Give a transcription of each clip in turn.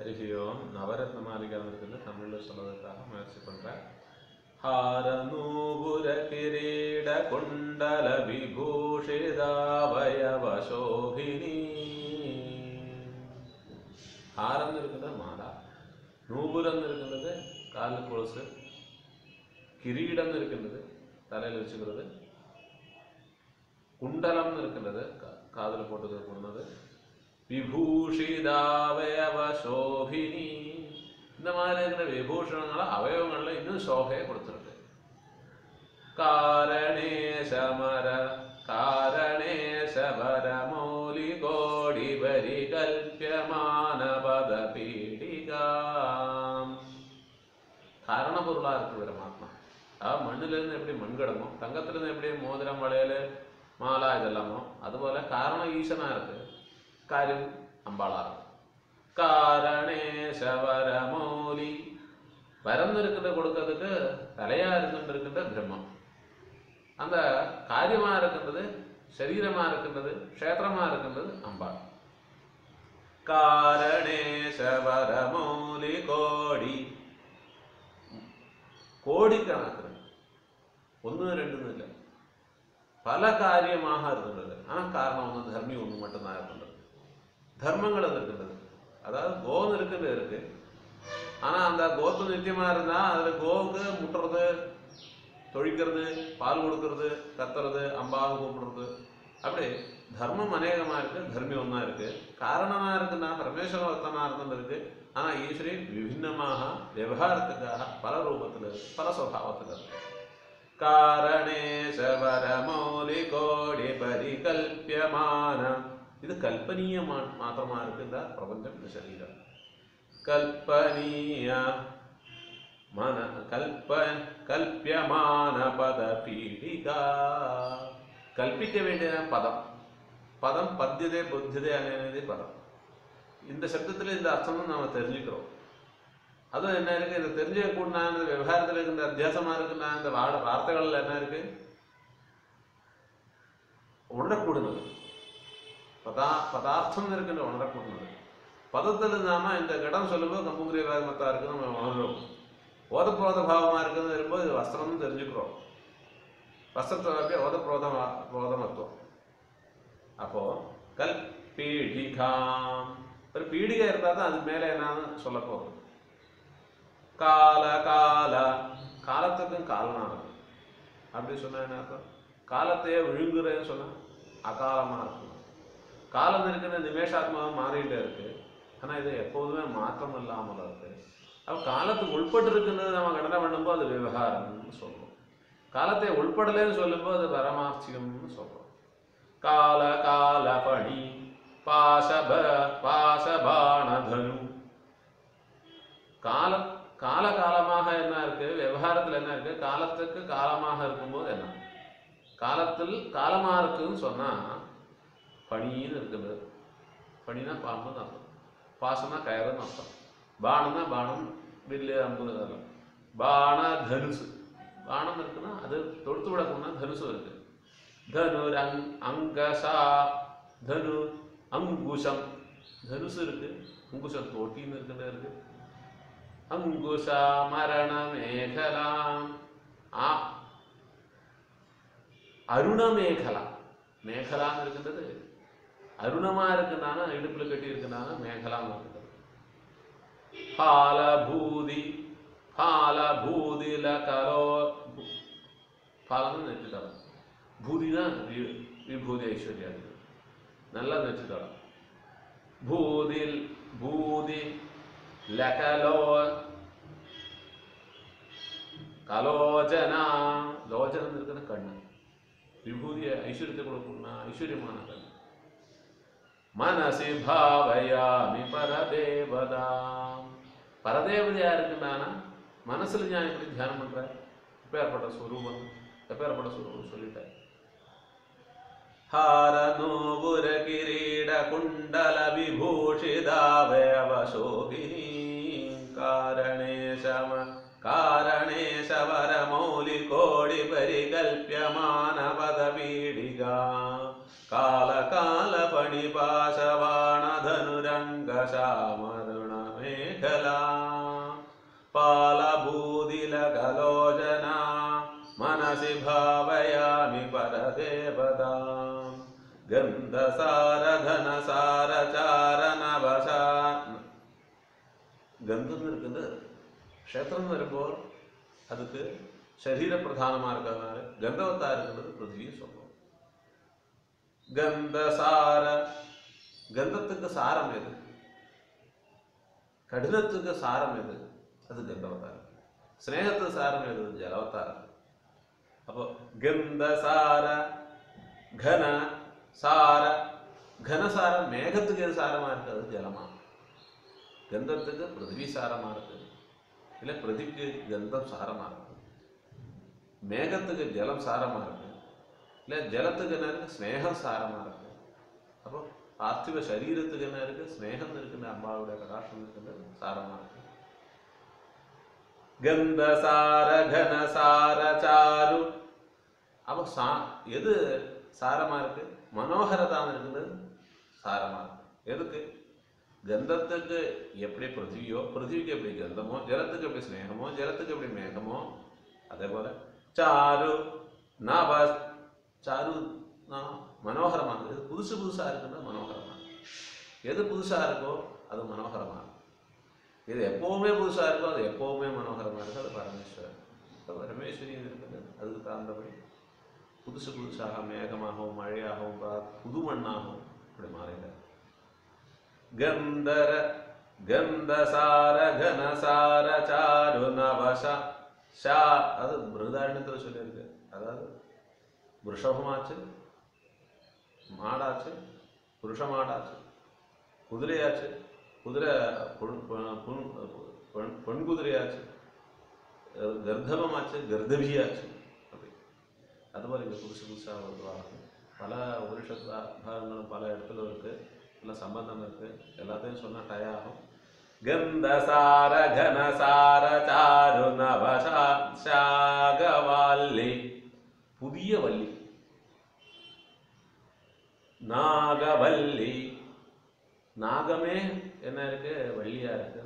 ஹரி ஓம். நவரத்ன மாளிகையில் இருக்குது தமிழில் சொல்வதற்காக முயற்சி பண்ணுறேன். ஹார நூபுர கிரீட குண்டல விபூஷிதாவயவ சோபினி. ஹாரம் இருக்கின்றது மாலா, நூபுரம் இருக்கின்றது காலு கொலுசு, கிரீடம் இருக்கின்றது தலையில் வச்சுக்கிறது, குண்டலம் இருக்கின்றது காதில் போட்டுக்கிறது, விபூஷிதாவயவ சோபினி. இந்த மாதிரி இருக்கிற விபூஷணங்களை அவயவங்களில் இன்னும் சோகையை கொடுத்துருக்கு. காரணேசவர மௌலி கோடி பரி கல்பியமான பத பீடிகாம். காரண பொருளாக இருக்கு பரமாத்மா. அதாவது மண்ணிலிருந்து எப்படி மண் கிடமோ, தங்கத்திலிருந்து எப்படி மோதிரம் வளையல் மாலா இதெல்லாமோ, அதுபோல காரணம் ஈசனா இருக்கு, காரியம் அம்பாளா இருக்கு. காரணேசவர மௌலி, வரந்து இருக்கிறத கொடுக்கறதுக்கு தலையா இருக்கின்ற பிரம்மம், அந்த காரியமா இருக்கின்றது சரீரமா இருக்கின்றது க்ஷேத்திரமா இருக்கின்றது அம்பாள். காரணேசவர மௌலி கோடி, கோடிக்கணக்கு, ஒன்று ரெண்டுன்னு இல்லை, பல காரியமாக இருக்கின்றது. ஆனால் காரணம் ஒன்று, தர்மி ஒன்று மட்டும்தான் இருக்கின்றது. தர்மங்கள் இருக்கின்றது, அதாவது கோன்னு இருக்கிறது இருக்கு. ஆனால் அந்த கோத்து நித்தியமா இருந்தால் அதில் கோவுக்கு முட்டுறது, தொழிக்கிறது, பால் கொடுக்கறது, கத்துறது, அம்பாவை கூப்பிடுறது, அப்படி தர்மம் அநேகமாக இருக்கு, தர்மி ஒன்றா இருக்கு. காரணமா இருக்குன்னா பரமேஸ்வர ஒருத்தனா இருந்தது இருக்கு. ஆனால் ஈஸ்வரி விபின்னமாக விவகாரத்துக்காக பல ரூபத்தில் இருக்கு, பல சுபாவத்தில் இருக்கு. காரணேசவர மௌலி கோடி பரிகல்பியமான, இது கல்பனீய மாத்திரமா இருக்கு இந்த பிரபஞ்சம், இந்த சரீரம். கல்பனீய மன கல்பியமான பத பீடிகா, கல்பிக்க வேண்டிய பதம். பதம் பத்தியதே புத்தியதே అనేది பதம். இந்த சப்தத்தில் இந்த அர்த்தமும் நாம தெரிஞ்சுக்கிறோம். அதுவும் என்ன இருக்கு, இதை தெரிஞ்சுக்கூடனா இந்த விவகாரத்தில் இருக்கின்ற அத்தியாசமா இருக்குன்னா இந்த வார்த்தைகள்ல என்ன இருக்கு, உணரக்கூடுனது பதார்த்தம் இருக்கின்ற உணரக்கூடுனது. பதத்தில் நாம இந்த இடம் சொல்லும்போது கம்புங்கிரிமத்தா இருக்குன்னு நம்ம உணர்றோம். ஓதப்ரோத பாவமா இருக்குன்னு வரும்போது இது வஸ்திரம்னு தெரிஞ்சுக்கிறோம். வஸ்திரத்தை ஓதப்ரோதமத்துவம். அப்போ கல் பீடிகாம், ஒரு பீடிகை இருந்தால் தான் அது மேலே என்னன்னு சொல்ல போகுது. கால கால, காலத்துக்கும் காலனானது அப்படி சொன்னா என்ன அர்த்தம், காலத்தையே விழுங்குறேன்னு சொன்னா அகாலமா இருக்கும். காலம் இருக்கிற நிமேஷாத்மாவும் மாறிட்டே இருக்கு, ஆனால் இது எப்போதுமே மாற்றம் இல்லாமல் இருக்கு. அப்போ காலத்துக்கு உள்பட்டு இருக்குன்றது நம்ம கடனை பண்ணும்போது அது விவகாரம்னு சொல்றோம். காலத்தை உள்படலேன்னு சொல்லும்போது அது பரமார்த்திகம்னு சொல்றோம். கால கால பணி பாசபாணதனு, காலமாக என்ன இருக்கு, விவகாரத்தில் என்ன இருக்கு, காலத்துக்கு காலமாக இருக்கும்போது என்ன, காலத்தில் காலமா இருக்குன்னு சொன்னா பணின்னு இருக்குது. பணினா பாம்புன்னு அர்த்தம், பாசம்னா கயறுன்னு அர்த்தம், பானம்னா பானம் வில்லு அம்பு அதெல்லாம். பான தனுசு, பானம் இருக்குன்னா அது தொடுத்து விடக்கும்னா தனுசு இருக்கு. தனு அங்கசா, தனு அங்குஷம், தனுசு இருக்கு, அங்குஷம் தோட்டின்னு இருக்குன்னு இருக்கு. அங்குஷா மரண மேகலாம், அருண மேகலா, மேகலான்னு இருக்கின்றது அருணமா இருக்குன்னா இடுப்புல கட்டி இருக்குன்னா மேகலாம் இருக்குது. பாலபூதி, பாலபூதில கலோ, பாலன்னு நெற்றித்தடம், பூதினா விபூதி ஐஸ்வர்யா, நல்லா நெற்றித்தடம். பூதில் பூதி லகலோ கலோஜனா, லோஜனம் இருக்குன்னு கண்ணு, விபூதிய ஐஸ்வர்யத்தை கொடுக்கணும்னா ஐஸ்வர்யமான கண்ணு. மனசி பாவயாமி பரதேவதாம், பரதேவதையா இருக்குன்னா மனசுல நான் எப்படி தியானம் பண்ற, எப்பேற்பட்ட ஸ்வரூபம், எப்பேற்பட்ட ஸ்வரூபம் சொல்லிட்டேன். ஹார நூபுர கிரீட குண்டல விபூஷிதாவயவ சோபினி. காரணேசவர மௌலி கோடி பரிகல்பியமான பத பீடிகா. கால கால பணிபாசவாண தனுரங்க சாமருணமே മേഖലാ പാലഭൂതിലകലോചനാ മനസി ഭാവയാമി പരദേവതാം ഗന്ധസാരഘനസാരചാരനവശാ. ഗന്ധം നിൽക്കുന്നത് ക്ഷേത്രം വരുമ്പോൾ அதுக்கு சரீர பிரதானமா இருக்கிறதுனால கந்தவத்தா இருக்கிறது பிருத்திவியை சொல்றோம். கந்தசார கந்தத்துக்கு சாரம் எது? கடினத்துக்கு சாரம் எது? அது கந்தவத்தா இருக்கு. ஸ்நேகத்துக்கு சாரம் எது? ஜலவத்தா இருக்கு. அப்போ கந்தசார கன சார கனசார மேகத்துக்கு எது சாரமா இருக்கு? அது ஜலமா. கந்தத்துக்கு பிருத்திவி சாரமா இருக்கு, இல்ல பிருத்திவிக்கு கந்தம் சாரமா இருக்கு. மேகத்துக்கு ஜலம் சாரமா இருக்கு, இல்ல ஜலத்துக்கு என்ன இருக்கு? ஸ்நேகம் சாரமா இருக்கு. அப்போ பார்த்திவ சரீரத்துக்கு என்ன இருக்கு? ஸ்நேகம் இருக்குன்னு அம்மாவுடைய கடாட்சம் இருக்குன்னு சாரமா இருக்கு. கந்தசார கனசார சாரு. அப்போ எது சாரமா இருக்கு? மனோகரதான் இருக்குது சாரமா இருக்கு. எதுக்கு? கந்தத்துக்கு எப்படி பிருத்திவியோ, பிருத்திவிக்கு எப்படி கந்தமோ, ஜலத்துக்கு எப்படி ஸ்நேகமோ, ஜலத்துக்கு எப்படி மேகமோ, அதே போல சாரு நவ சாரு மனோகரமானது. எது புதுசு புதுசா இருக்குன்னா மனோகரமா. எது புதுசா இருக்கோ அது மனோகரமா இருக்கும். இது எப்பவுமே புதுசா இருக்கோ அது எப்பவுமே மனோகரமா இருக்கு. அது பரமேஸ்வரன். பரமேஸ்வரி இருக்குது. அதுக்கு தகுந்தபடி புதுசு புதுசாக மேகமாகவும் மழையாகவும் புது மண்ணாகவும் இப்படி மாறினார். கந்தர கந்தசார கனசார சாரு நவசா ஷா. அது பிருகதாரண்யத்தில் சொல்லியிருக்கு. அதாவது விஷபமாச்சு, மாடாச்சு, புருஷ மாடாச்சு, குதிரையாச்சு, குதிரை பெண் குதிரையாச்சு, கர்தபமாச்சு, கர்தபியாச்சு. அப்படி அதுபோல் இங்கே புதுசு புதுசாக வருவாங்க. பல உபனிஷத் பாகங்களும் பல இடத்துல இருக்கு, எல்லாம் சம்பந்தம் இருக்கு. எல்லாத்தையும் சொன்னால் டயம் ஆகும். கந்தசார கனசார சாரு நவசாகவல்லி. புதிய வள்ளி. நாகவல்லி. நாகமே என்ன இருக்கு? வள்ளியா இருக்கு.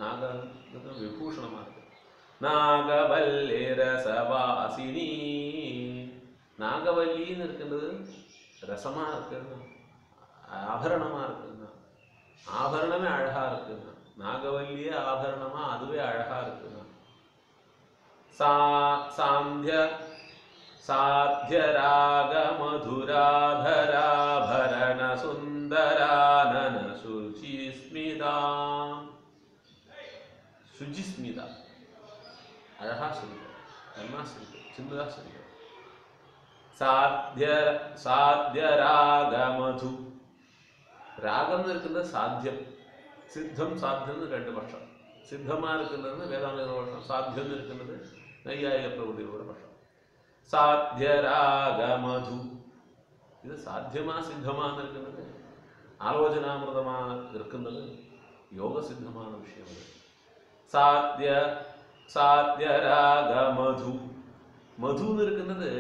நாகம் விபூஷணமா இருக்கு. நாகவல்லி ரசவாசினி. நாகவல்லின்னு இருக்கின்றது ரசமா இருக்குன்னா, ஆபரணமா இருக்குன்னா, ஆபரணமே அழகா இருக்குன்னா, நாகவல்லியே ஆபரணமா அதுவே அழகா இருக்குன்னா. சாந்திய சாத்திய ராக மதுராதராபரண சுந்தரானன சுஜிஸ்மிதா. சுஜிஸ்மிதா அழகா சொல்லுங்க, நல்லா சொல்லுங்க, சின்னதா சொல்லுங்க. சாத்திய சாத்திய ராக மது. ராகம்னு இருக்கிறது சாத்தியம். சித்தம் சாத்தியம்னு ரெண்டு பட்சம். சித்தமா இருக்கின்றது வேதாந்த பட்சம், சாத்தியம் இருக்கின்றது நையாயிக பிரபுதியோட பட்சம். சாத்திய ராக மது. இது சாத்தியமா சித்தமான இருக்கின்றது, ஆலோசனாமிருதமாக இருக்கின்றது, யோக சித்தமான விஷயம். சாத்திய சாத்திய ராக மது. மதுன்னு இருக்கின்றது,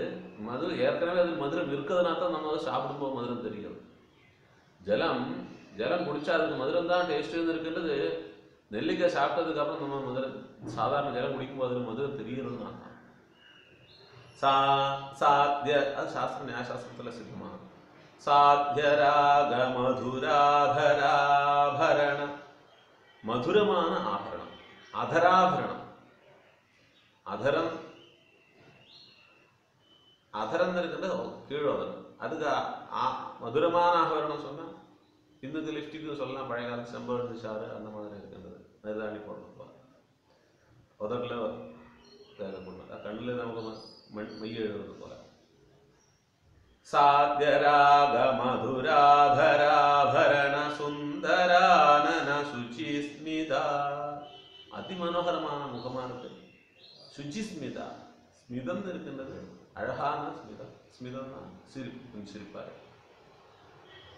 மது ஏற்கனவே அது மதுரம் இருக்கிறதுனா தான் நம்ம அதை சாப்பிடும்போது மதுரம் தெரியும். ஜலம் ஜலம் குடிச்சா அதுக்கு மதுரம் தான் டேஸ்ட் இருக்கின்றது. நெல்லிக்காய் சாப்பிட்டதுக்கு அப்புறம் நம்ம மதுரம் சாதாரண ஜலம் குடிக்கும் போது மதுரம் தெரிகிறது தான். சாத்திய அது சாஸ்திர நியாயசாஸ்திரத்தில் சித்தமான. சாத்திய ராக மதுராதராபரண. மதுரமான ஆபரணம், அதராபரணம். அதரம் அதரம் இருக்கிறது கீழோதரம். அதுக்கு மதுரமான ஆபரணம் சொன்னால் இன்னுக்கு லிப்டிக்கு சொல்லலாம். பழைய காலத்து செம்பருத்தி சாறு அந்த மாதிரி இருக்கின்றது. நெருதாணி போடுறது போல உதட்டில் போடணும், கண்ணில் நமக்கு மெய் எழுதுறது போல. சாத்தியராக மதுராதராபரண சுந்தரானன சுச்சிஸ்மிதா. அதி மனோகரமான முகமா இருக்கு. சுச்சிஸ்மிதா ஸ்மிதம் இருக்கின்றது, அழகான ஸ்மிதம். ஸ்மிதம்னா சிரிப்பு, சிரிப்பாரு.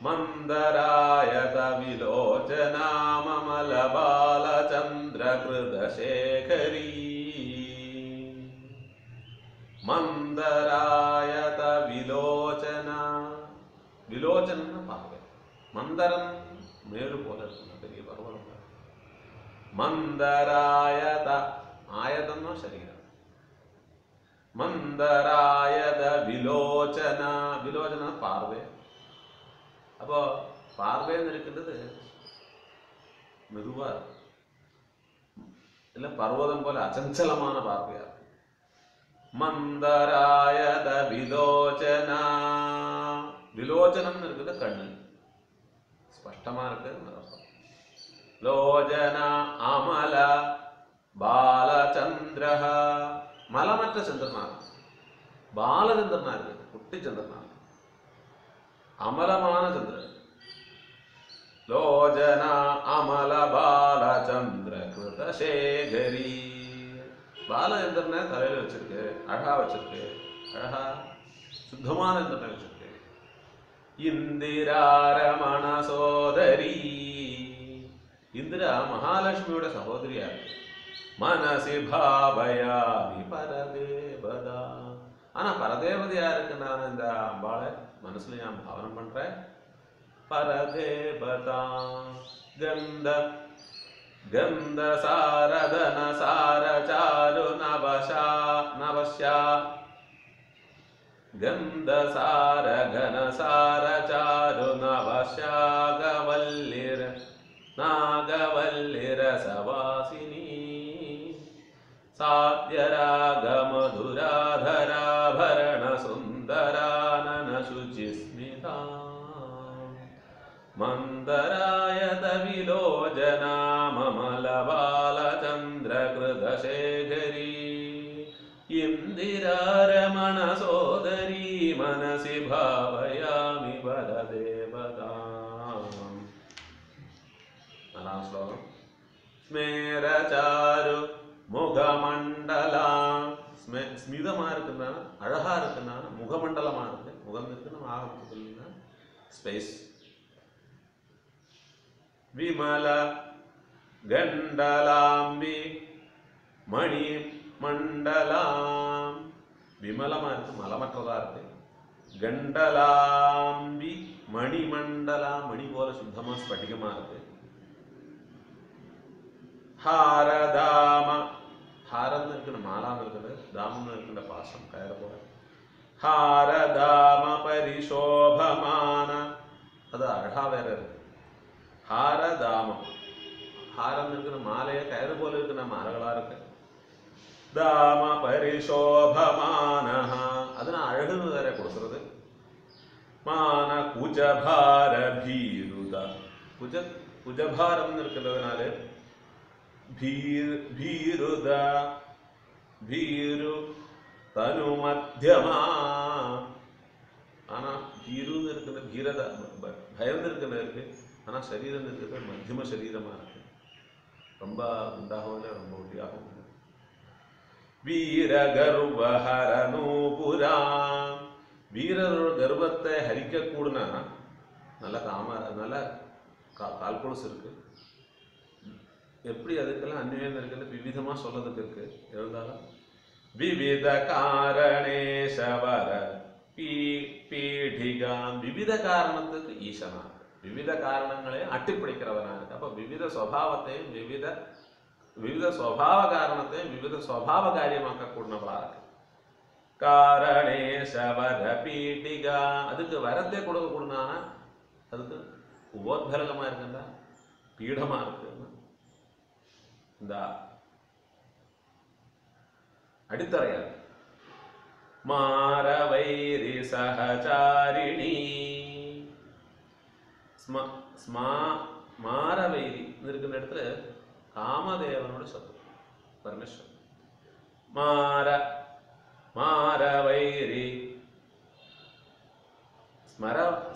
மந்தராயத விலோச்சனா மமல பாலச்சந்திர கிருதசேகரி. மந்தராயத விலோச்சனா. விலோச்சனா பார்வை. மந்தரம் மேரு போல இருக்குங்க, பெரிய பருவம். മന്ദരായത ആയതെന്നോ ശരീരം. മന്ദരായത വിലോചന, വിലോചന பார்வை. அப்போ பார்வைன்னு இருக்கின்றது மெதுவா இருக்கு, இல்ல பர்வதம் போல அச்சஞ்சலமான பார்வையா இருக்கு. மந்தராயத விலோச்சனா, விலோச்சனம் இருக்குது கண்ணு ஸ்பஷ்டமா இருக்கு. லோஜன அமல பாலச்சந்திர, மலமற்ற சந்திரனா இருக்கு, பாலச்சந்திரனா இருக்கு, குட்டி சந்திரனா இருக்கு, அமலமான சந்திரன். லோஜன அமல பாலச்சந்திர கிருத சேகரி, பாலச்சந்திரனை தலையில வச்சிருக்கு, அழகா வச்சிருக்கு, அழகா சுத்தமான சந்திரனை வச்சிருக்கு. இந்திராரமண சோதரி, இந்திரா மகாலட்சுமியோட சகோதரியா இருக்கு. மனசி பாவயாமி பரதேவதா, ஆனா பரதேவதையா இருக்கு. நான் இந்த அம்பாளை மனசுல நான் பாவனம் பண்றேன். பரதேவதா கந்த கந்த சாரதன சாரசாரு நவசா நவஸ்யா, கந்த சார கன சாரசாரு நவஸ்யாகவல்லிர நாகவல்லிர சவாசினி, சாத்யராக மதுராதராபரண சுந்தரானன சுச்சிஸ்மிதா, மந்தராயத விலோஜனா மமல பாலச்சந்திர கிருத சேகரி, இந்திராரமண சோதரி மனசி பாவயாமி பரதேவதாம். நாலாம் ஸ்லோகம். ஸ்மேரசாரு முகமண்டலம், ஸ்மிதமா இருக்குன்னா அழகா இருக்குன்னா முகமண்டலமா இருக்கு. முகம் இருக்குன்னு ஆரம்பிச்சதுன்னா ஸ்பேஸ். விமல கண்டலாம்பி மணி மண்டலாம், விமலமா இருக்கு, மலமற்றதா இருக்கு. கண்டலாம்பி மணிமண்டலா, மணி போல சுத்தமா ஸ்பட்டிகமா இருக்கு. ஹாரதாம, ஹாரம்னு இருக்குன்னு மாலாம் இருக்குது, தாமம்னு இருக்கின்ற பாசம் கயிறு போல. ஹாரதாம பரிசோபமான, அது அழகா வேற இருக்கு. ஹாரதாமம், ஹாரம் இருக்கிற மாலைய கயிறு போல இருக்கிற மாலைகளா இருக்கு. தாம பரிசோபமான, அது நான் அழகுன்னு வேற கொடுக்கிறது. மான குஜபார பீருதா, குஜபாரம் இருக்கிறதுனால பீருதா பீரு தனு மத்தியமா, ஆனா பீருன்னு இருக்கிற பீரத பயந்து இருக்கிற இருக்கு, ஆனா சரீரம் இருக்கிறது மத்தியம சரீரமா இருக்கு. ரொம்ப உண்டாகவும் இல்லை, ரொம்ப ஒட்டியாகவும் இல்லை. வீர கர்வஹர நூபுரா, வீரரோட கர்வத்தை ஹரிக்க கூடனா நல்ல நல்ல கால்குலஸ் இருக்கு. எப்படி அதுக்கெல்லாம் அந்நியம் இருக்குன்னு விவிதமா சொல்லதுக்கு இருக்கு. இருந்தாலும் விவித காரணேஷவர பீடிகாம், விவித காரணத்துக்கு ஈசனா, விவித காரணங்களையும் அட்டிப்பிடிக்கிறவனா இருக்கு. அப்ப விவித சுவாவத்தையும் விவித சுவாவ காரணத்தையும் விவித சுவாவ காரியமாக்க கூடவளா இருக்கு. காரணேஷவர பீடிகா, அதுக்கு வரத்தை கொடுக்க கூடனா அதுக்கு உபோத்பலகமா இருக்குண்டா பீடமா இருக்கு. இந்த அடித்தரையா மாரவைரி சகச்சாரிணி, மாரவைரி இருக்கிற இடத்துல காமதேவனோட சத்து பரமேஸ்வரன். மாரவைரி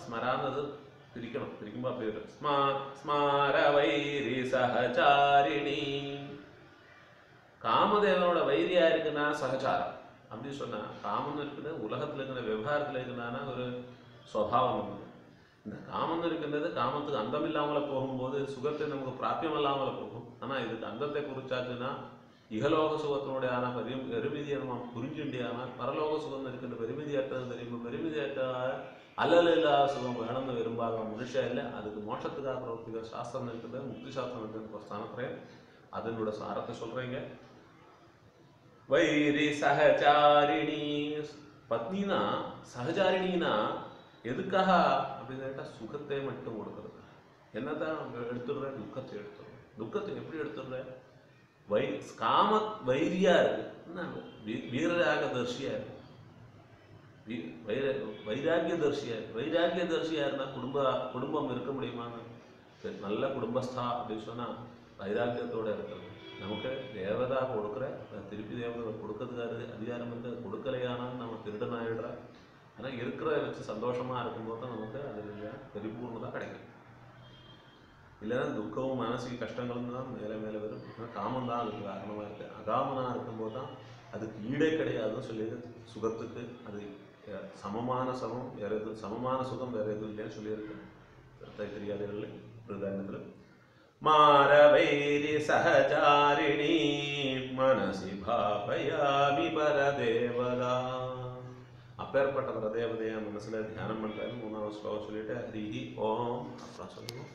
ஸ்மரானது பிரிக்கணும், பிரிக்கும்போ அப்படி இருக்கு. ஸ்மாரவைரி சகச்சாரிணி, காமதேவனோட வைரியா இருக்குன்னா சகச்சாரம். அப்படி சொன்னா காமம் இருக்குது, உலகத்துல இருக்கிற விவகாரத்துல இருக்குன்னா ஒரு சுவாவம் இருக்குது. இந்த காமம் இருக்கின்றது காமத்துக்கு அந்தம் இல்லாமல போகும்போது சுகத்தை நமக்கு பிராபியம் இல்லாமல போகும். ஆனா இதுக்கு அந்தத்தை குறிச்சாச்சுன்னா இகலோக சுகத்தினுடைய ஆனா பெருமிதியை நம்ம புரிஞ்சுண்டியானா பரலோக சுகம் இருக்கின்ற பெருமிதியாட்டது தெரியும். பெருமிதியாட்ட அல்லல் இல்லாத சுகம் வேணும்னு விரும்பாத மனுஷன் இல்லை. அதுக்கு மோட்சத்துக்காக பிரவர்த்திக்கிற சாஸ்திரம் இருக்கின்றது, முக்தி சாஸ்திரம் இருக்கின்ற ஸ்தானத்திலே அதனோட சாரத்தை சொல்றீங்க. வைரி சகச்சாரிணி. பத்னினா சகச்சாரிணினா எதுக்காக அப்படின்னு கேட்டா சுகத்தை மட்டும் கொடுக்கறது. என்னதான் எடுத்துடுற? துக்கத்தை எடுத்துடுற. துக்கத்தை எப்படி எடுத்துடுற? காம வைரியா இருக்கு, வீரராக தர்ஷியா இருக்கு, வைராகிய தர்ஷியா இருக்கு. வைராகிய தர்ஷியா இருந்தா குடும்பம் இருக்க முடியுமான்னு? நல்ல குடும்பஸ்தா அப்படின்னு சொன்னா வைராக்கியத்தோட இருக்கிறது. நமக்கு தேவதா கொடுக்குற திருப்பி தேவதை கொடுக்கறதுக்காரு அதிகாரம் வந்து அது கொடுக்கலையானாலும் நம்ம திருடன் ஆயிடுற. ஆனால் இருக்கிற வச்சு சந்தோஷமா இருக்கும்போது தான் நமக்கு அது பரிபூர்ணதாக கிடைக்கும். இல்லைன்னா துக்கமும் மானசிக கஷ்டங்களும் தான் மேலே மேலே வரும். காமம் தான் அதுக்கு காரணமாக இருக்குது. அகாமனாக இருக்கும்போது தான் அதுக்கு ஈடே கிடையாதுன்னு சொல்லியிருக்கு. சுகத்துக்கு அது சமமான சமம் வேற எதுவும், சமமான சுகம் வேற எதுவும் இல்லைன்னு சொல்லியிருக்கு தைத்திரியாதிகளில் பிரதானத்தில். மாரவைரி சகச்சாரிணி மனசி பாபயாமி பரதேவதா. அப்பேற்பட்ட பரதேவதையா மனசுல தியானம் பண்றேன்னு 3வது ஸ்லோகம் சொல்லிட்டு ஹரிஹி ஓம் அப்புறம் சொல்லுவோம்.